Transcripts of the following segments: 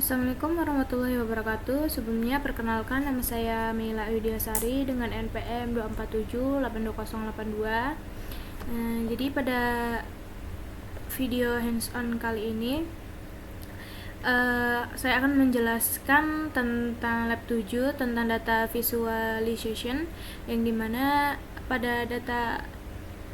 Assalamualaikum warahmatullahi wabarakatuh. Sebelumnya perkenalkan, nama saya Meila Widiasari dengan NPM 247820882. Jadi pada video hands-on kali ini saya akan menjelaskan tentang lab 7 tentang data visualization, yang dimana pada data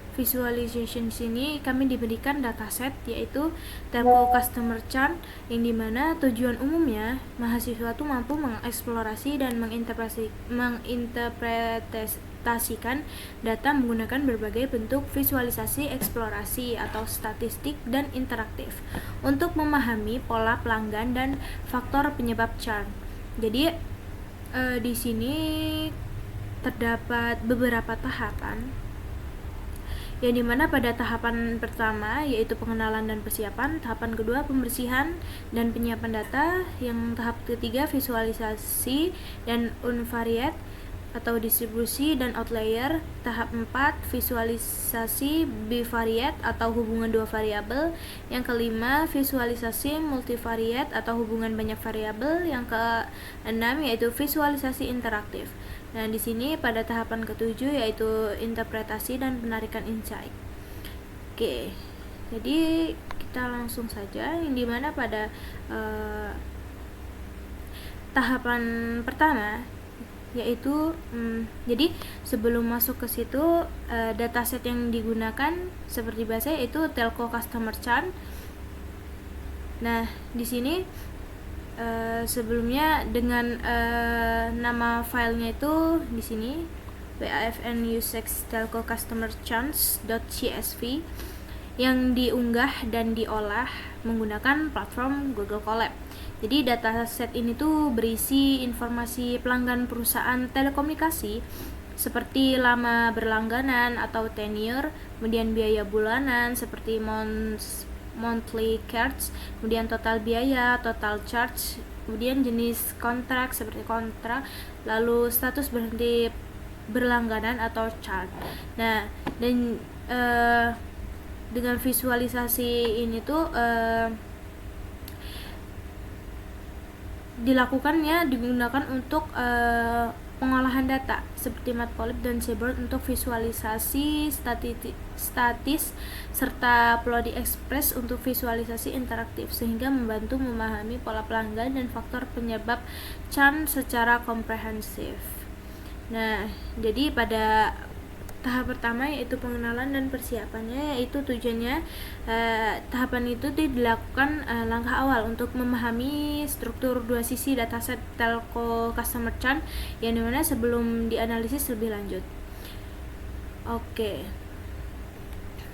visualization sini kami diberikan dataset yaitu telco customer chart, yang dimana tujuan umumnya mahasiswa tuh mampu mengeksplorasi dan menginterpretasikan data menggunakan berbagai bentuk visualisasi eksplorasi atau statistik dan interaktif untuk memahami pola pelanggan dan faktor penyebab churn. Jadi di sini terdapat beberapa tahapan, yang dimana pada tahapan pertama yaitu pengenalan dan persiapan, tahapan kedua pembersihan dan penyiapan data, yang tahap ketiga visualisasi dan unvariate atau distribusi dan outlier, tahap 4 visualisasi bivariate atau hubungan dua variabel, yang kelima visualisasi multivariate atau hubungan banyak variabel, yang keenam yaitu visualisasi interaktif. Nah, di sini pada tahapan ketujuh yaitu interpretasi dan penarikan insight. Oke, jadi kita langsung saja, yang dimana pada tahapan pertama yaitu jadi sebelum masuk ke situ, dataset yang digunakan seperti biasa yaitu telco customer chart. Nah, di sini sebelumnya dengan nama filenya itu di sini wafn-usex telco customer charts.csv, yang diunggah dan diolah menggunakan platform Google Colab. Jadi dataset ini tuh berisi informasi pelanggan perusahaan telekomunikasi seperti lama berlangganan atau tenure, kemudian biaya bulanan seperti monthly charge, kemudian total biaya, total charge, kemudian jenis kontrak seperti kontrak, lalu status berhenti berlangganan atau charge. Nah, dan dengan visualisasi ini tuh digunakan untuk pengolahan data seperti Matplotlib dan Seaborn untuk visualisasi statis serta Plotly Express untuk visualisasi interaktif, sehingga membantu memahami pola pelanggan dan faktor penyebab churn secara komprehensif. Nah, jadi pada tahap pertama yaitu pengenalan dan persiapannya, yaitu tujuannya tahapan itu dilakukan langkah awal untuk memahami struktur dua sisi dataset telco customer chart, yang dimana sebelum dianalisis lebih lanjut. Oke,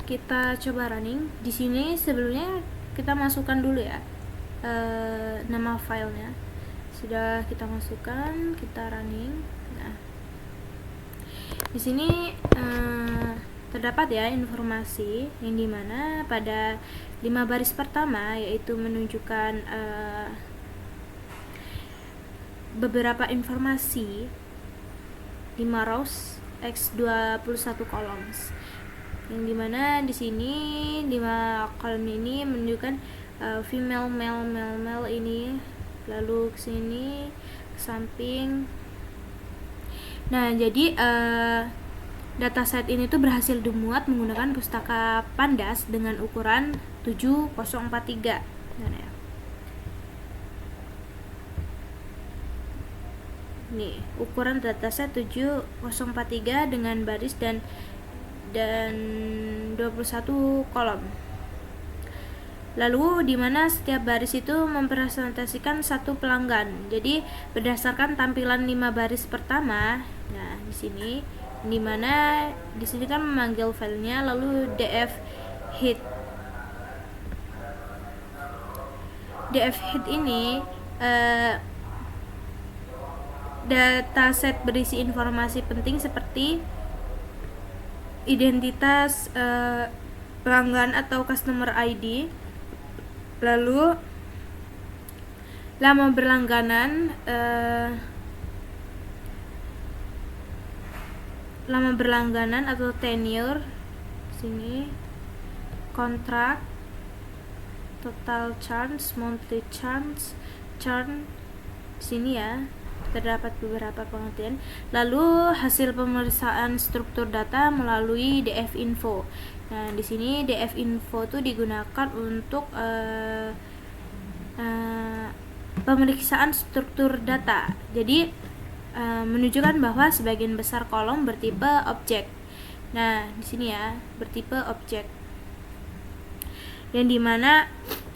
kita coba running. Di sini sebelumnya kita masukkan dulu ya nama filenya. Sudah kita masukkan, kita running. Nah, di sini terdapat ya informasi, yang dimana pada 5 baris pertama yaitu menunjukkan beberapa informasi 5 rows x 21 columns, yang dimana di sini 5 kolom ini menunjukkan female, male ini, lalu ke sini ke samping. Nah, jadi dataset ini tuh berhasil dimuat menggunakan pustaka Pandas dengan ukuran 7043. Nah, ya. Nih, ukuran dataset 7043 dengan baris dan 21 kolom. Lalu di mana setiap baris itu mempresentasikan satu pelanggan. Jadi berdasarkan tampilan 5 baris pertama, nah di sini di mana di sini kan memanggil filenya, lalu df hit ini dataset berisi informasi penting seperti identitas pelanggan atau customer ID, lalu lama berlangganan atau tenure, sini kontrak, total charge, monthly charge, chart di sini ya terdapat beberapa pengertian. Lalu hasil pemeriksaan struktur data melalui df-info. Nah, di sini df-info itu digunakan untuk pemeriksaan struktur data. Jadi menunjukkan bahwa sebagian besar kolom bertipe objek. Nah, di sini ya bertipe objek. Yang dimana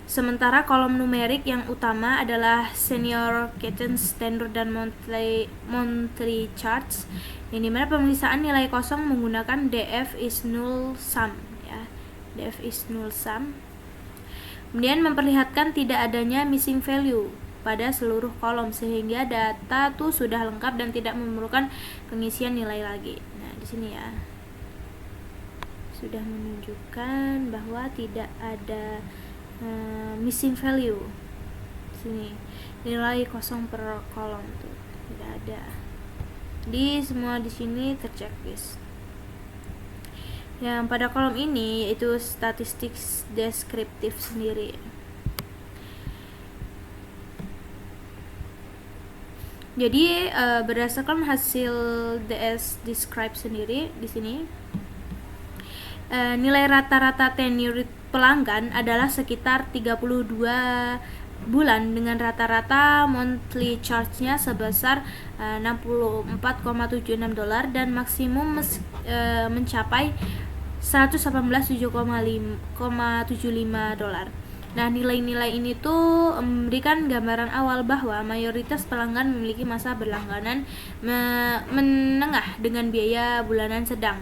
sementara kolom numerik yang utama adalah senior, cadence, standard, dan monthly charts, yang dimana pemeriksaan nilai kosong menggunakan df is null sum ya, df is null sum. Kemudian memperlihatkan tidak adanya missing value pada seluruh kolom sehingga data tuh sudah lengkap dan tidak memerlukan pengisian nilai lagi. Nah, di sini ya sudah menunjukkan bahwa tidak ada missing value. Di sini nilai kosong per kolom tuh tidak ada. Di semua di sini terchecklist. Yang pada kolom ini yaitu statistik deskriptif sendiri. Jadi berdasarkan hasil DS describe sendiri di sini, nilai rata-rata tenure pelanggan adalah sekitar 32 bulan dengan rata-rata monthly charge-nya sebesar $64,76 dan maksimum mencapai $118,75. Nah, nilai-nilai ini tuh memberikan gambaran awal bahwa mayoritas pelanggan memiliki masa berlangganan menengah dengan biaya bulanan sedang.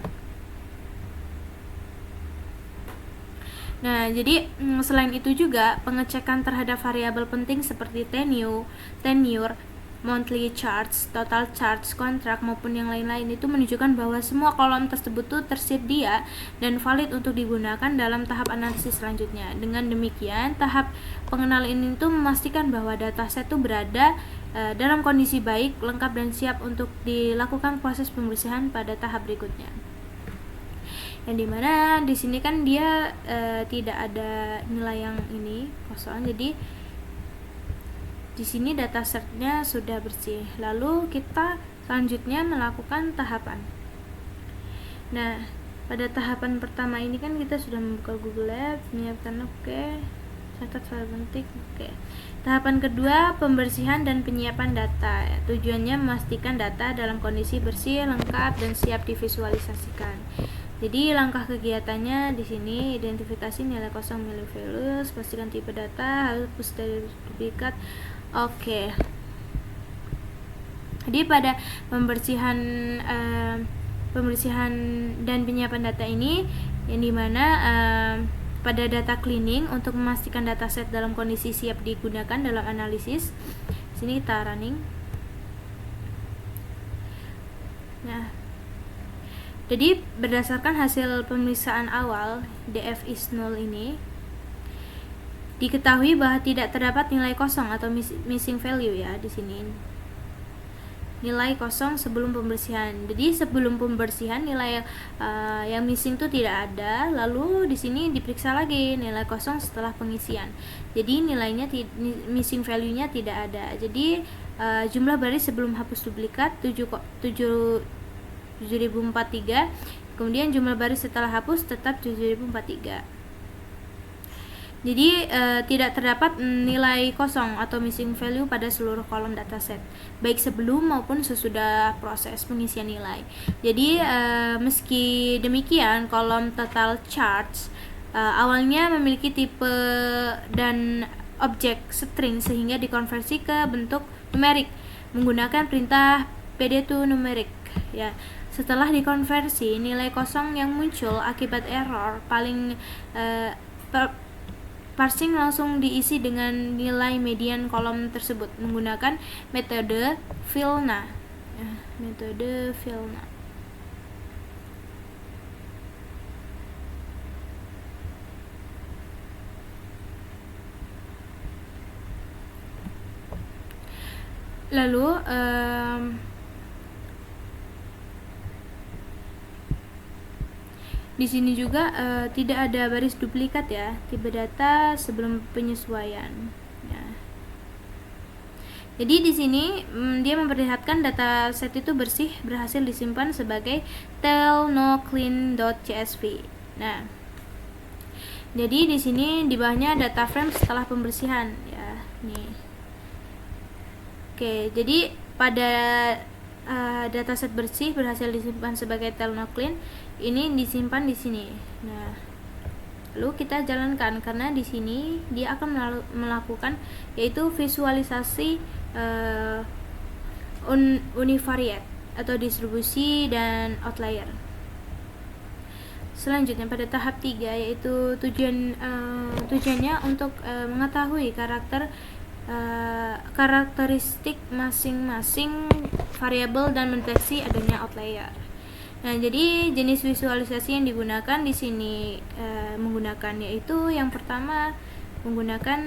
Nah, jadi selain itu juga pengecekan terhadap variabel penting seperti tenure, monthly charts, total charts, kontrak maupun yang lain-lain itu menunjukkan bahwa semua kolom tersebut tuh tersedia dan valid untuk digunakan dalam tahap analisis selanjutnya. Dengan demikian, tahap pengenalan ini tuh memastikan bahwa dataset tuh berada dalam kondisi baik, lengkap dan siap untuk dilakukan proses pembersihan pada tahap berikutnya. Yang dimana di sini kan dia tidak ada nilai yang ini kosong, jadi di sini datasetnya sudah bersih. Lalu kita selanjutnya melakukan tahapan. Nah, pada tahapan pertama ini kan kita sudah membuka Google Ads, menyiapkan oke, catat file penting oke. Tahapan kedua, pembersihan dan penyiapan data. Tujuannya memastikan data dalam kondisi bersih, lengkap dan siap divisualisasikan. Jadi langkah kegiatannya di sini identifikasi nilai kosong milik values, pastikan tipe data, hapus dari duplikat. Oke. Jadi pada pembersihan dan penyiapan data ini yang dimana pada data cleaning untuk memastikan dataset dalam kondisi siap digunakan dalam analisis. Sini kita running. Nah, jadi berdasarkan hasil pemeriksaan awal df is null ini, diketahui bahwa tidak terdapat nilai kosong atau missing value ya di sini. Nilai kosong sebelum pembersihan. Jadi sebelum pembersihan nilai yang missing itu tidak ada. Lalu di sini diperiksa lagi nilai kosong setelah pengisian. Jadi nilainya missing value-nya tidak ada. Jadi jumlah baris sebelum hapus duplikat 7043. Kemudian jumlah baris setelah hapus tetap 7043. Jadi tidak terdapat nilai kosong atau missing value pada seluruh kolom dataset, baik sebelum maupun sesudah proses pengisian nilai. Jadi meski demikian, kolom total charts awalnya memiliki tipe dan objek string sehingga dikonversi ke bentuk numerik menggunakan perintah pd2numeric ya. Setelah dikonversi, nilai kosong yang muncul akibat error parsing langsung diisi dengan nilai median kolom tersebut menggunakan metode Vilna. Lalu di sini juga tidak ada baris duplikat ya, tipe data sebelum penyesuaian. Ya. Jadi di sini dia memperlihatkan data set itu bersih, berhasil disimpan sebagai telnoclean.csv. Nah, jadi di sini di bawahnya data frame setelah pembersihan ya. Nih. Oke, jadi pada dataset bersih berhasil disimpan sebagai telnoclean, ini disimpan di sini. Nah, lalu kita jalankan karena di sini dia akan melakukan yaitu visualisasi univariate atau distribusi dan outlier. Selanjutnya pada tahap 3 yaitu tujuannya untuk mengetahui karakteristik masing-masing variabel dan mendeteksi adanya outlier. Nah, jadi jenis visualisasi yang digunakan di sini menggunakan yaitu yang pertama menggunakan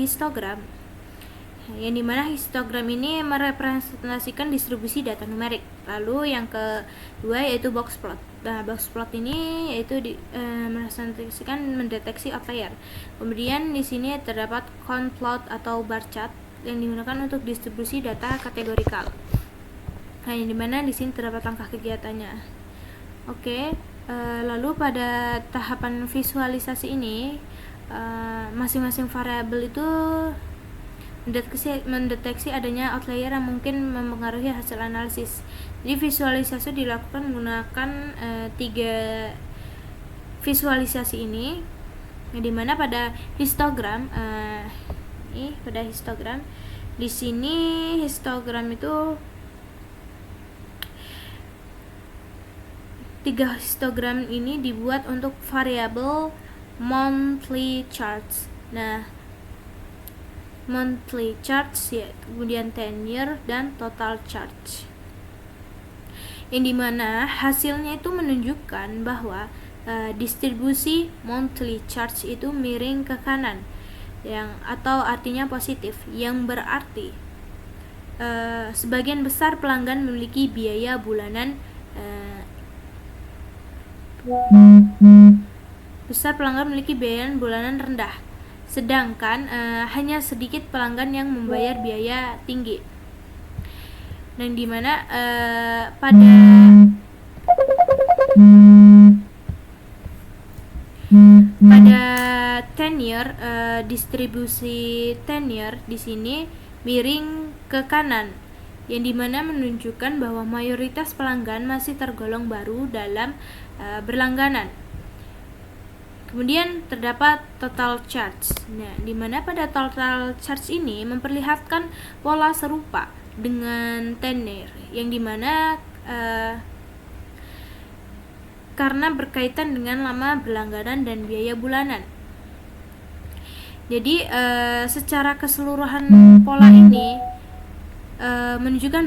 histogram. Yang dimana histogram ini merepresentasikan distribusi data numerik. Lalu yang kedua yaitu box plot. Nah, box plot ini yaitu merepresentasikan mendeteksi outlier. Kemudian di sini terdapat count plot atau bar chart yang digunakan untuk distribusi data kategorikal. Nah, yang dimana di sini terdapat langkah kegiatannya. Oke, lalu pada tahapan visualisasi ini masing-masing variabel itu mendeteksi adanya outlier yang mungkin mempengaruhi hasil analisis. Jadi visualisasi dilakukan menggunakan 3 visualisasi ini, yang dimana pada histogram pada histogram di sini histogram itu 3 histogram ini dibuat untuk variabel monthly charts. Nah, monthly charts ya, kemudian tenure dan total charge, yang dimana hasilnya itu menunjukkan bahwa distribusi monthly charge itu miring ke kanan, yang atau artinya positif, yang berarti sebagian besar pelanggan memiliki biaya bulanan rendah, sedangkan hanya sedikit pelanggan yang membayar biaya tinggi. Dan dimana pada tenure, distribusi tenure di sini miring ke kanan, yang dimana menunjukkan bahwa mayoritas pelanggan masih tergolong baru dalam berlangganan. Kemudian terdapat total charge. Nah, dimana pada total charge ini memperlihatkan pola serupa dengan tenure, yang dimana karena berkaitan dengan lama berlangganan dan biaya bulanan. Jadi secara keseluruhan pola ini menunjukkan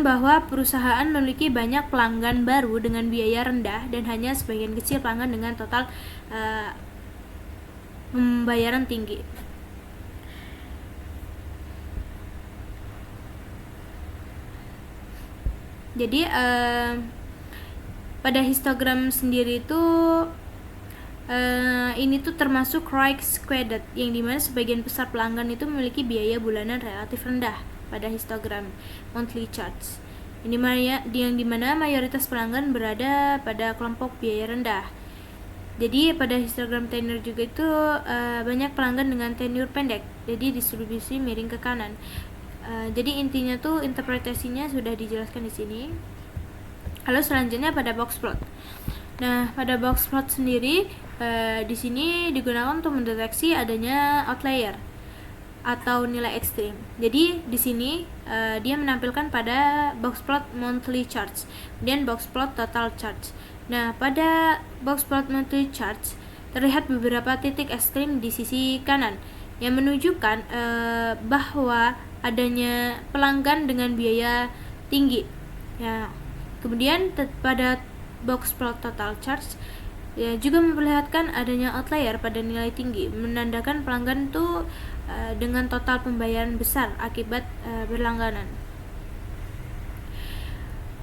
bahwa perusahaan memiliki banyak pelanggan baru dengan biaya rendah dan hanya sebagian kecil pelanggan dengan total pembayaran tinggi. Jadi pada histogram sendiri itu ini tuh termasuk right squared, yang dimana sebagian besar pelanggan itu memiliki biaya bulanan relatif rendah pada histogram monthly charts, yang dimana mayoritas pelanggan berada pada kelompok biaya rendah. Jadi pada histogram tenure juga itu banyak pelanggan dengan tenure pendek, jadi distribusi miring ke kanan. Jadi intinya tuh interpretasinya sudah dijelaskan di sini. Lalu selanjutnya pada box plot. Nah, pada box plot sendiri di sini digunakan untuk mendeteksi adanya outlier atau nilai ekstrim. Jadi di sini dia menampilkan pada box plot monthly charts, kemudian box plot total charts. Nah, pada box plot monthly charts terlihat beberapa titik ekstrim di sisi kanan yang menunjukkan bahwa adanya pelanggan dengan biaya tinggi. Ya, kemudian pada box plot total charts ya juga memperlihatkan adanya outlier pada nilai tinggi, menandakan pelanggan itu dengan total pembayaran besar akibat berlangganan.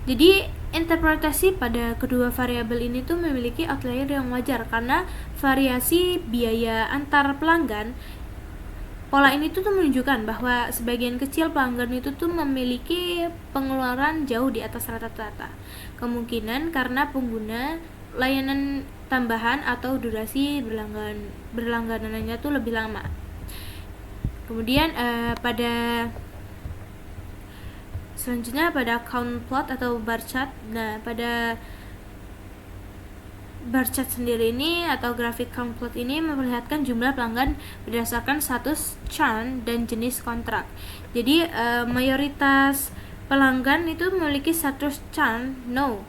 Jadi interpretasi pada kedua variabel ini tuh memiliki outlier yang wajar karena variasi biaya antar pelanggan. Pola ini tuh menunjukkan bahwa sebagian kecil pelanggan itu tuh memiliki pengeluaran jauh di atas rata-rata. Kemungkinan karena pengguna layanan tambahan atau durasi berlangganannya tuh lebih lama. Kemudian selanjutnya pada count plot atau bar chart. Nah, pada bar chart sendiri ini atau grafik count plot ini memperlihatkan jumlah pelanggan berdasarkan status churn dan jenis kontrak. Jadi mayoritas pelanggan itu memiliki status churn no,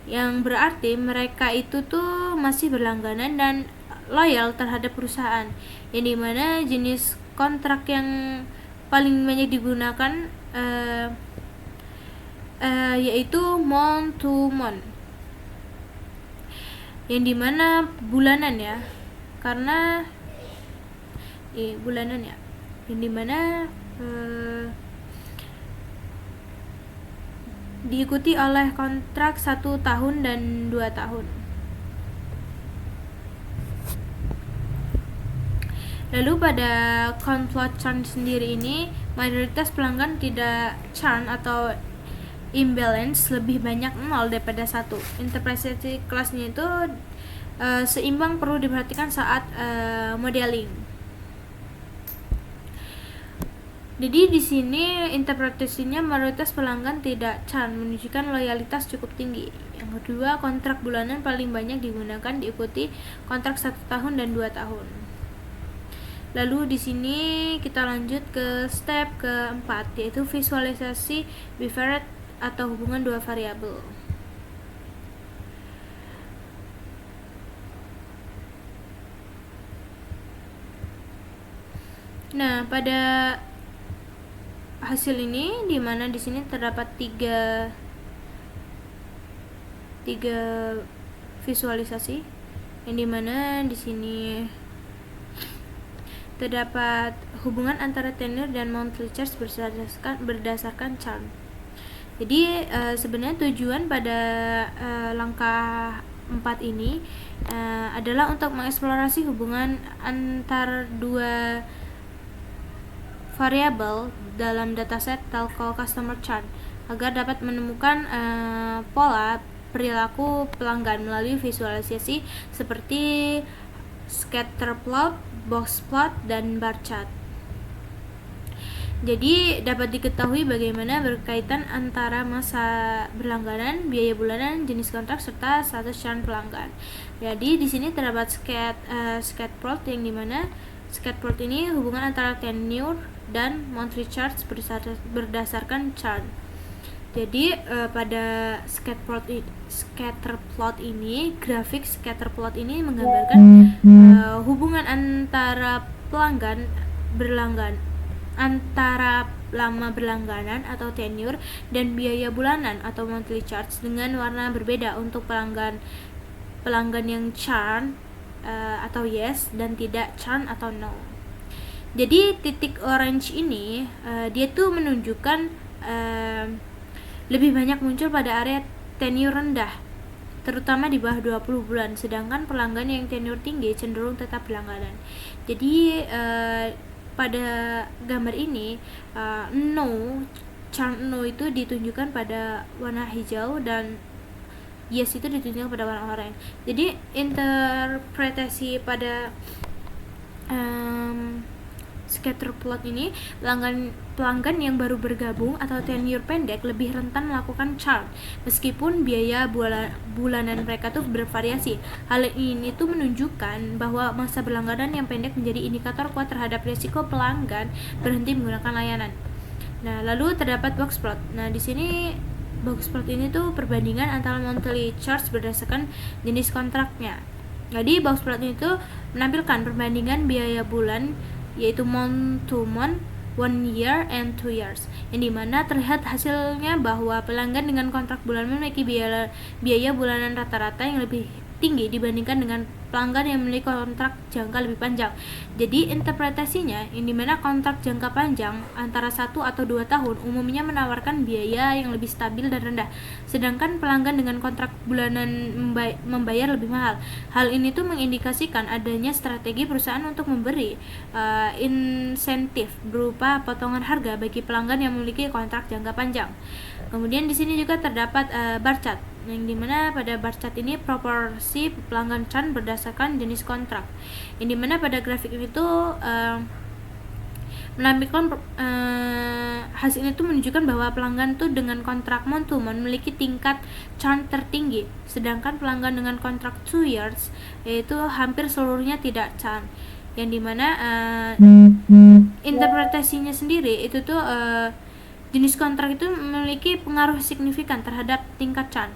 yang berarti mereka itu tuh masih berlangganan dan loyal terhadap perusahaan, yang dimana jenis kontrak yang paling banyak digunakan yaitu month to month, yang dimana bulanan ya, karena bulanan ya, yang dimana diikuti oleh kontrak 1 tahun dan 2 tahun. Lalu pada count plot churn sendiri ini, mayoritas pelanggan tidak churn atau imbalance lebih banyak 0 daripada 1. Interpretasi kelasnya itu seimbang perlu diperhatikan saat modeling. Jadi di sini interpretasinya mayoritas pelanggan tidak churn menunjukkan loyalitas cukup tinggi. Yang kedua, kontrak bulanan paling banyak digunakan diikuti kontrak 1 tahun dan 2 tahun. Lalu di sini kita lanjut ke step keempat, yaitu visualisasi bivariate atau hubungan dua variabel. Nah, pada hasil ini di mana di sini terdapat tiga visualisasi, yang dimana di sini terdapat hubungan antara tenure dan monthly charge berdasarkan churn. Jadi sebenarnya tujuan pada langkah 4 ini adalah untuk mengeksplorasi hubungan antar dua variabel dalam dataset telco customer churn agar dapat menemukan pola perilaku pelanggan melalui visualisasi seperti scatter plot, box plot, dan bar chart. Jadi dapat diketahui bagaimana berkaitan antara masa berlangganan, biaya bulanan, jenis kontrak, serta status churn pelanggan. Jadi di sini terdapat scatter plot, yang dimana scatter plot ini hubungan antara tenure dan monthly charge berdasarkan churn. Jadi pada scatter plot ini, grafik scatter plot ini menggambarkan hubungan antara pelanggan antara lama berlangganan atau tenure dan biaya bulanan atau monthly charge dengan warna berbeda untuk pelanggan yang churn atau yes dan tidak churn atau no. Jadi titik orange ini dia tuh menunjukkan lebih banyak muncul pada area tenure rendah, terutama di bawah 20 bulan, sedangkan pelanggan yang tenure tinggi cenderung tetap berlangganan. Jadi pada gambar ini churn no itu ditunjukkan pada warna hijau dan yes itu ditunjukkan pada warna oranye. Jadi interpretasi pada scatter plot ini, pelanggan yang baru bergabung atau tenure pendek lebih rentan melakukan churn meskipun biaya bulanan mereka tuh bervariasi. Hal ini tuh menunjukkan bahwa masa berlangganan yang pendek menjadi indikator kuat terhadap risiko pelanggan berhenti menggunakan layanan. Nah, lalu terdapat box plot. Nah, di sini box plot ini tuh perbandingan antara monthly charge berdasarkan jenis kontraknya. Jadi box plot itu menampilkan perbandingan biaya bulan, yaitu month to month, 1 year, and 2 years, yang dimana terlihat hasilnya bahwa pelanggan dengan kontrak bulan memiliki biaya bulanan rata-rata yang lebih tinggi dibandingkan dengan pelanggan yang memiliki kontrak jangka lebih panjang. Jadi interpretasinya, yang dimana kontrak jangka panjang antara 1 atau 2 tahun umumnya menawarkan biaya yang lebih stabil dan rendah, sedangkan pelanggan dengan kontrak bulanan membayar lebih mahal. Hal ini tuh mengindikasikan adanya strategi perusahaan untuk memberi insentif berupa potongan harga bagi pelanggan yang memiliki kontrak jangka panjang. Kemudian di sini juga terdapat bar chart, yang dimana pada bar chart ini proporsi pelanggan Chan berdasarkan jenis kontrak, yang dimana pada grafik itu menampilkan hasil itu menunjukkan bahwa pelanggan tuh dengan kontrak month to month memiliki tingkat churn tertinggi, sedangkan pelanggan dengan kontrak 2 years yaitu hampir seluruhnya tidak churn, yang dimana interpretasinya sendiri itu tuh jenis kontrak itu memiliki pengaruh signifikan terhadap tingkat churn,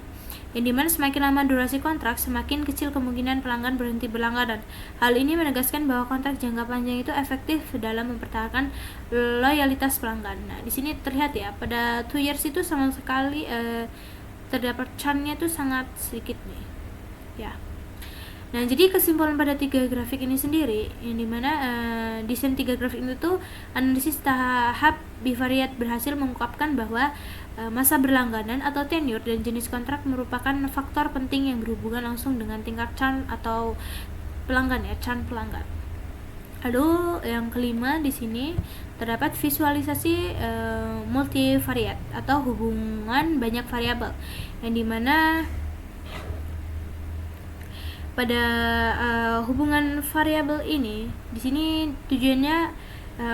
yang dimana semakin lama durasi kontrak, semakin kecil kemungkinan pelanggan berhenti berlangganan. Hal ini menegaskan bahwa kontrak jangka panjang itu efektif dalam mempertahankan loyalitas pelanggan. Nah, di sini terlihat ya, pada 2 years itu sama sekali terdapat churn-nya itu sangat sedikit nih. Ya. Nah, jadi kesimpulan pada 3 grafik ini sendiri, yang dimana desain 3 grafik itu tuh analisis tahap bivariat berhasil mengungkapkan bahwa masa berlangganan atau tenure dan jenis kontrak merupakan faktor penting yang berhubungan langsung dengan tingkat churn atau pelanggan ya, churn pelanggan. Lalu yang kelima di sini terdapat visualisasi multivariat atau hubungan banyak variabel, yang dimana pada hubungan variabel ini di sini tujuannya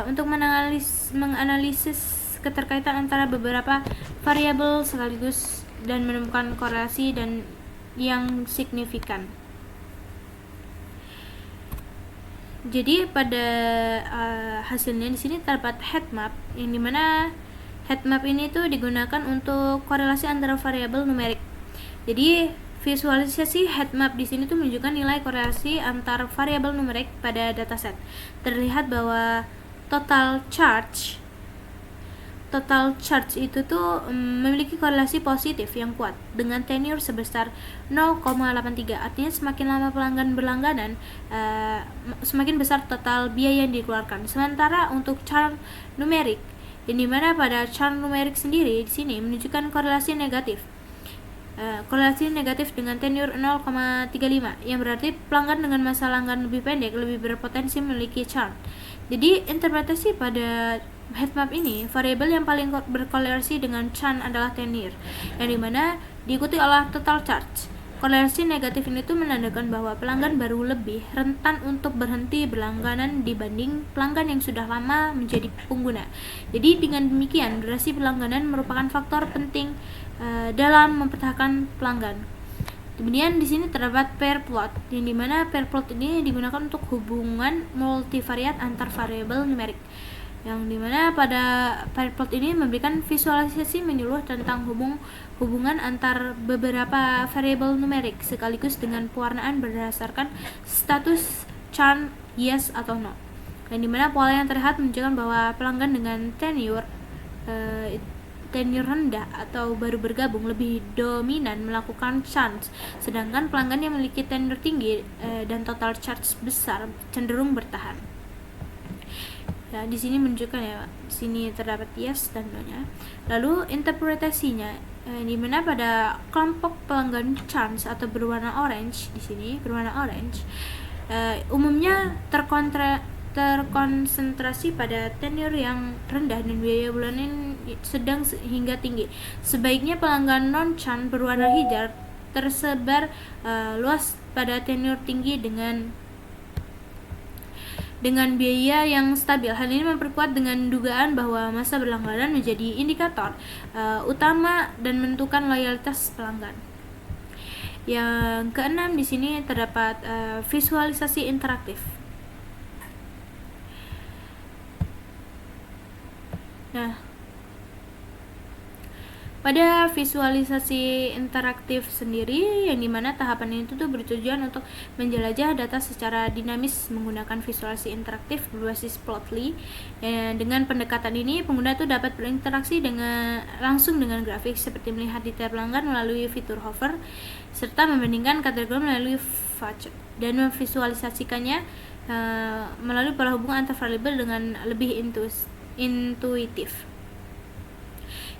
untuk menganalisis keterkaitan antara beberapa variabel sekaligus dan menemukan korelasi dan yang signifikan. Jadi pada hasilnya di sini terdapat heat map, yang dimana heat map ini tuh digunakan untuk korelasi antara variabel numerik. Jadi visualisasi heat map di sini tuh menunjukkan nilai korelasi antar variabel numerik pada dataset. Terlihat bahwa total charge itu tuh memiliki korelasi positif yang kuat dengan tenure sebesar 0,83. Artinya semakin lama pelanggan berlangganan, semakin besar total biaya yang dikeluarkan. Sementara untuk churn numerik, yang dimana pada churn numerik sendiri di sini menunjukkan korelasi negatif dengan tenure 0,35, yang berarti pelanggan dengan masa langganan lebih pendek lebih berpotensi memiliki churn. Jadi interpretasi pada heatmap ini, variabel yang paling berkorelasi dengan churn adalah tenure, yang dimana diikuti oleh total charge. Korelasi negatif ini tuh menandakan bahwa pelanggan baru lebih rentan untuk berhenti berlangganan dibanding pelanggan yang sudah lama menjadi pengguna. Jadi dengan demikian, durasi berlangganan merupakan faktor penting dalam mempertahankan pelanggan. Kemudian di sini terdapat pair plot, yang dimana pair plot ini digunakan untuk hubungan multivariat antar variabel numerik, yang dimana pada pair plot ini memberikan visualisasi menyeluruh tentang hubungan antar beberapa variabel numerik sekaligus dengan pewarnaan berdasarkan status churn yes atau no, yang dimana pola yang terlihat menunjukkan bahwa pelanggan dengan tenure rendah atau baru bergabung lebih dominan melakukan churn, sedangkan pelanggan yang memiliki tenure tinggi dan total charge besar cenderung bertahan. Ya, di sini menunjukkan ya, di sini terdapat yes dan no-nya. Lalu interpretasinya, di mana pada kelompok pelanggan churn atau berwarna orange, di sini berwarna orange, umumnya terkonsentrasi pada tenure yang rendah dan biaya bulanan sedang hingga tinggi. Sebaiknya pelanggan non-churn berwarna hijau tersebar luas pada tenure tinggi dengan biaya yang stabil. Hal ini memperkuat dengan dugaan bahwa masa berlangganan menjadi indikator utama dan menentukan loyalitas pelanggan. Yang keenam di sini terdapat visualisasi interaktif. Nah, Pada visualisasi interaktif sendiri, yang dimana tahapan itu tuh bertujuan untuk menjelajah data secara dinamis menggunakan visualisasi interaktif berbasis Plotly. Dengan pendekatan ini, pengguna tuh dapat berinteraksi langsung dengan grafik seperti melihat detail pelanggan melalui fitur hover, serta membandingkan kategori melalui facet dan memvisualisasikannya melalui pola hubungan antar variabel dengan lebih intuitif.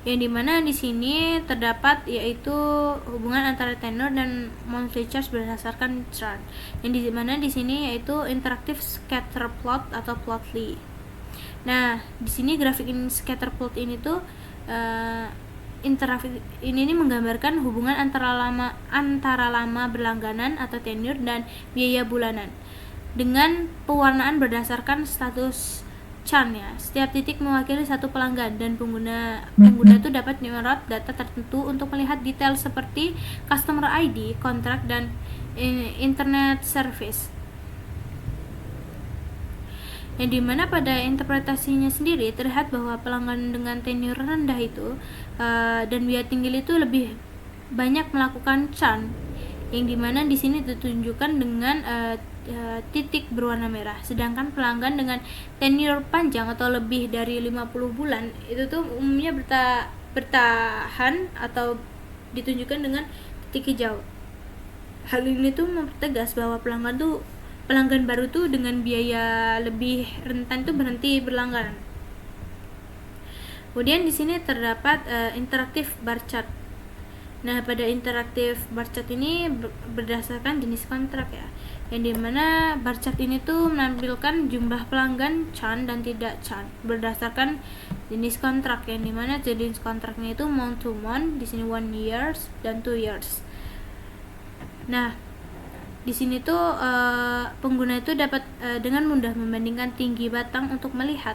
Yang dimana di sini terdapat yaitu hubungan antara tenor dan monthly charge berdasarkan chart. Yang dimana di sini yaitu interaktif scatter plot atau Plotly. Nah, di sini grafik scatter plot ini tuh interaktif ini menggambarkan hubungan antara lama berlangganan atau tenure dan biaya bulanan dengan pewarnaan berdasarkan status churn ya. Setiap titik mewakili satu pelanggan dan pengguna itu dapat menyerap data tertentu untuk melihat detail seperti customer ID, kontrak, dan internet service. Yang dimana pada interpretasinya sendiri terlihat bahwa pelanggan dengan tenure rendah itu dan biaya tinggi itu lebih banyak melakukan churn, yang dimana di sini ditunjukkan dengan titik berwarna merah. Sedangkan pelanggan dengan tenure panjang atau lebih dari 50 bulan itu tuh umumnya bertahan atau ditunjukkan dengan titik hijau. Hal ini tuh mempertegas bahwa pelanggan baru tuh dengan biaya lebih rentan tuh berhenti berlangganan. Kemudian di sini terdapat interaktif bar chart. Nah, pada interaktif bar chart ini berdasarkan jenis kontrak ya. Yang dimana bar chart ini tuh menampilkan jumlah pelanggan churn dan tidak churn berdasarkan jenis kontrak, yang dimana jenis kontraknya itu month to month, di sini 1 years dan 2 years. Nah, di sini tuh pengguna itu dapat dengan mudah membandingkan tinggi batang untuk melihat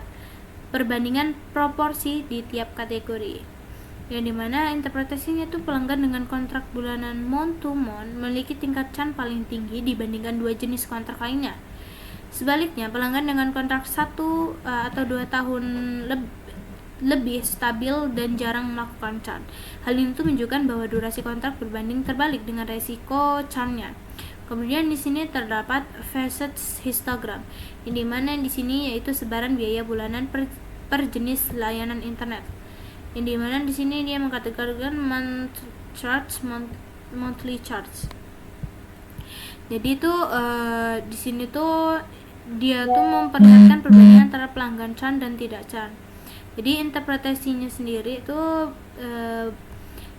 perbandingan proporsi di tiap kategori. Yang dimana interpretasinya itu pelanggan dengan kontrak bulanan month to month memiliki tingkat churn paling tinggi dibandingkan dua jenis kontrak lainnya. Sebaliknya, pelanggan dengan kontrak 1 atau 2 tahun lebih stabil dan jarang melakukan churn. Hal ini tuh menunjukkan bahwa durasi kontrak berbanding terbalik dengan resiko churnnya. Kemudian di sini terdapat facet histogram, yang dimana di sini yaitu sebaran biaya bulanan per jenis layanan internet. Yang dimana di sini dia mengkategorikan monthly charge. Jadi itu di sini tuh dia tuh memperlihatkan perbedaan antara pelanggan churn dan tidak churn. Jadi interpretasinya sendiri itu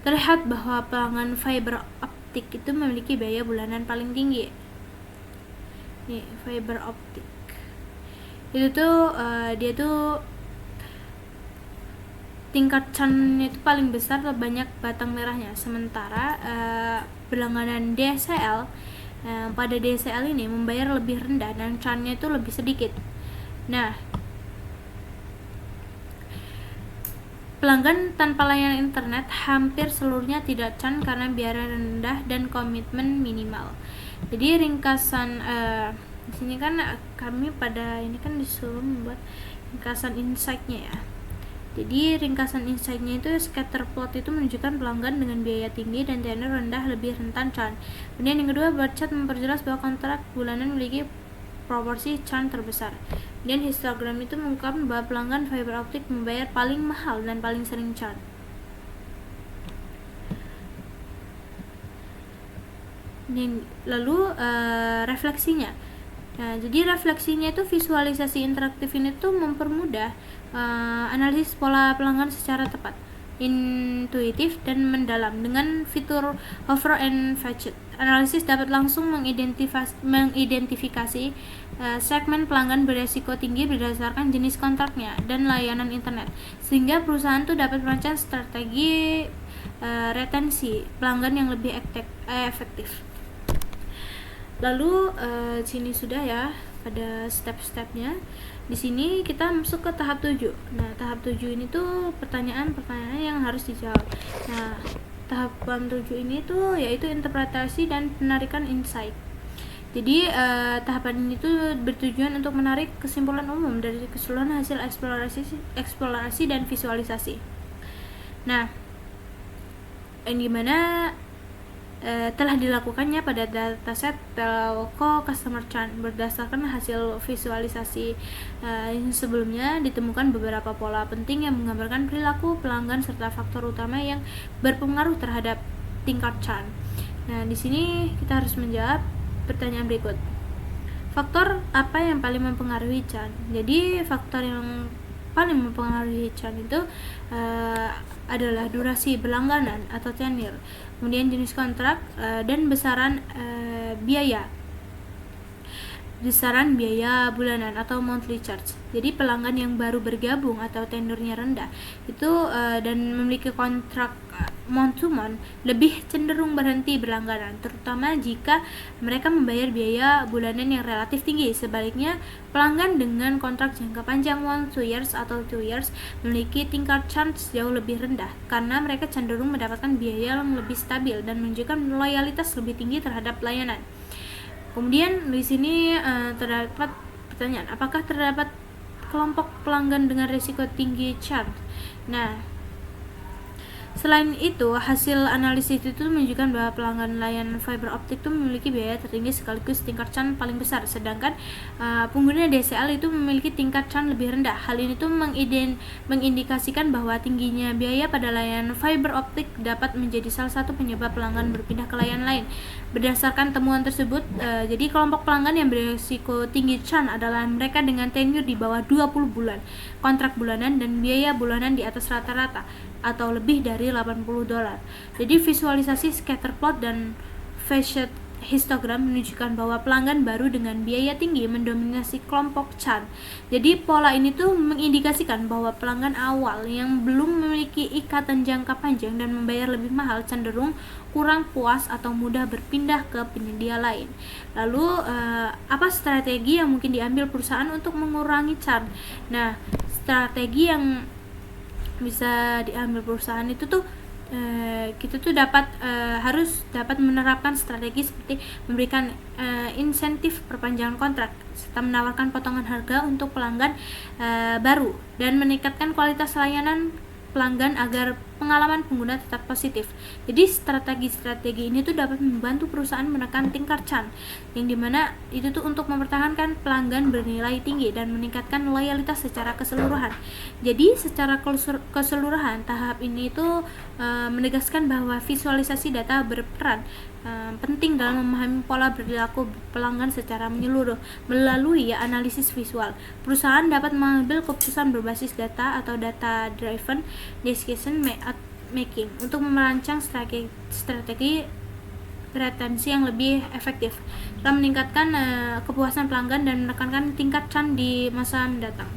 terlihat bahwa pelanggan fiber optik itu memiliki biaya bulanan paling tinggi. Nih, fiber optik itu tuh dia tuh tingkat churnnya itu paling besar atau banyak batang merahnya. Sementara berlangganan DSL pada DSL ini membayar lebih rendah dan churnnya itu lebih sedikit. Nah, pelanggan tanpa layanan internet hampir seluruhnya tidak churn karena biaya rendah dan komitmen minimal. Jadi ringkasan di sini kan kami pada ini kan disuruh membuat ringkasan insight-nya ya. Jadi ringkasan insight-nya itu scatter plot itu menunjukkan pelanggan dengan biaya tinggi dan tenor rendah lebih rentan churn. Kemudian yang kedua, bar chart memperjelas bahwa kontrak bulanan memiliki proporsi churn terbesar. Dan histogram itu mengungkapkan bahwa pelanggan fiber optik membayar paling mahal dan paling sering churn. Lalu refleksinya. Nah, jadi refleksinya itu visualisasi interaktif ini tuh mempermudah analisis pola pelanggan secara tepat, intuitif, dan mendalam. Dengan fitur hover and facet, analisis dapat langsung mengidentifikasi segmen pelanggan beresiko tinggi berdasarkan jenis kontraknya dan layanan internet, sehingga perusahaan tuh dapat merancang strategi retensi pelanggan yang lebih efektif. Lalu sini sudah ya pada step-stepnya. Di sini kita masuk ke tahap 7. Nah, tahap 7 ini tuh pertanyaan-pertanyaan yang harus dijawab. Nah, tahapan 7 ini tuh yaitu interpretasi dan penarikan insight. Jadi tahapan ini tuh bertujuan untuk menarik kesimpulan umum dari keseluruhan hasil eksplorasi dan visualisasi. Nah, yang dimana telah dilakukannya pada dataset telco customer churn. Berdasarkan hasil visualisasi sebelumnya, ditemukan beberapa pola penting yang menggambarkan perilaku pelanggan serta faktor utama yang berpengaruh terhadap tingkat churn. Nah, di sini kita harus menjawab pertanyaan berikut. Faktor apa yang paling mempengaruhi churn? Jadi faktor yang paling mempengaruhi churn itu adalah durasi berlangganan atau tenure, kemudian jenis kontrak, dan besaran biaya bulanan atau monthly charge. Jadi pelanggan yang baru bergabung atau tenurnya rendah itu dan memiliki kontrak month to month lebih cenderung berhenti berlangganan, terutama jika mereka membayar biaya bulanan yang relatif tinggi. Sebaliknya, pelanggan dengan kontrak jangka panjang 1-2 years atau 2 years memiliki tingkat charge jauh lebih rendah karena mereka cenderung mendapatkan biaya yang lebih stabil dan menunjukkan loyalitas lebih tinggi terhadap layanan. Kemudian di sini terdapat pertanyaan, apakah terdapat kelompok pelanggan dengan risiko tinggi churn? Nah, selain itu, hasil analisis itu menunjukkan bahwa pelanggan layanan fiber optik itu memiliki biaya tertinggi sekaligus tingkat churn paling besar, sedangkan pengguna DSL itu memiliki tingkat churn lebih rendah. Hal ini tuh mengindikasikan bahwa tingginya biaya pada layanan fiber optik dapat menjadi salah satu penyebab pelanggan berpindah ke layanan lain. Berdasarkan temuan tersebut, jadi kelompok pelanggan yang berisiko tinggi churn adalah mereka dengan tenure di bawah 20 bulan, kontrak bulanan, dan biaya bulanan di atas rata-rata atau lebih dari $80. Jadi visualisasi scatter plot dan phased histogram menunjukkan bahwa pelanggan baru dengan biaya tinggi mendominasi kelompok churn. Jadi pola ini tuh mengindikasikan bahwa pelanggan awal yang belum memiliki ikatan jangka panjang dan membayar lebih mahal cenderung kurang puas atau mudah berpindah ke penyedia lain. Lalu apa strategi yang mungkin diambil perusahaan untuk mengurangi churn? Nah, strategi yang bisa diambil perusahaan itu tuh kita tuh harus dapat menerapkan strategi seperti memberikan insentif perpanjangan kontrak serta menawarkan potongan harga untuk pelanggan baru dan meningkatkan kualitas layanan pelanggan agar pengalaman pengguna tetap positif. Jadi strategi-strategi ini tuh dapat membantu perusahaan menekan tingkat churn, yang dimana itu tuh untuk mempertahankan pelanggan bernilai tinggi dan meningkatkan loyalitas secara keseluruhan. Jadi secara keseluruhan tahap ini tuh menegaskan bahwa visualisasi data berperan penting dalam memahami pola perilaku pelanggan secara menyeluruh. Melalui analisis visual, perusahaan dapat mengambil keputusan berbasis data atau data driven decision making untuk merancang strategi retensi yang lebih efektif dalam meningkatkan kepuasan pelanggan dan menekankan tingkat churn di masa mendatang.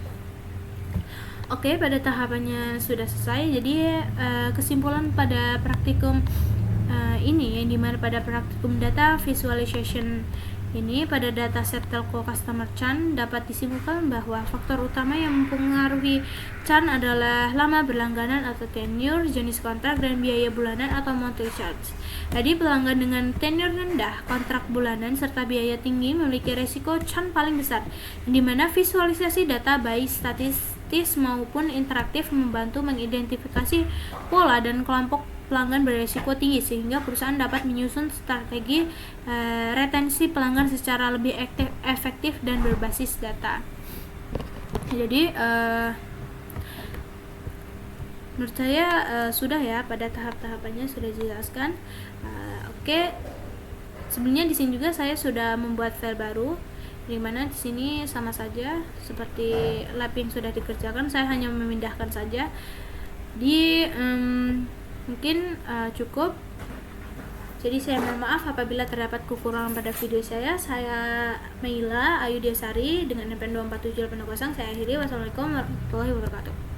Oke, pada tahapannya sudah selesai. Jadi kesimpulan pada praktikum ini, yang dimana pada praktikum data visualization ini pada dataset telco customer churn dapat disimpulkan bahwa faktor utama yang mempengaruhi churn adalah lama berlangganan atau tenure, jenis kontrak, dan biaya bulanan atau monthly charge. Jadi pelanggan dengan tenure rendah, kontrak bulanan, serta biaya tinggi memiliki resiko churn paling besar, di mana visualisasi data baik statistis maupun interaktif membantu mengidentifikasi pola dan kelompok pelanggan beresiko tinggi sehingga perusahaan dapat menyusun strategi retensi pelanggan secara lebih efektif dan berbasis data. Jadi menurut saya sudah ya, pada tahap-tahapannya sudah dijelaskan. Oke. Sebenarnya di sini juga saya sudah membuat file baru, di mana di sini sama saja seperti lab yang sudah dikerjakan, saya hanya memindahkan saja. Mungkin cukup. Jadi saya mohon maaf apabila terdapat kekurangan pada video saya. Saya Meila Ayu Diasari dengan NPM 247820. Saya akhiri. Wassalamualaikum warahmatullahi wabarakatuh.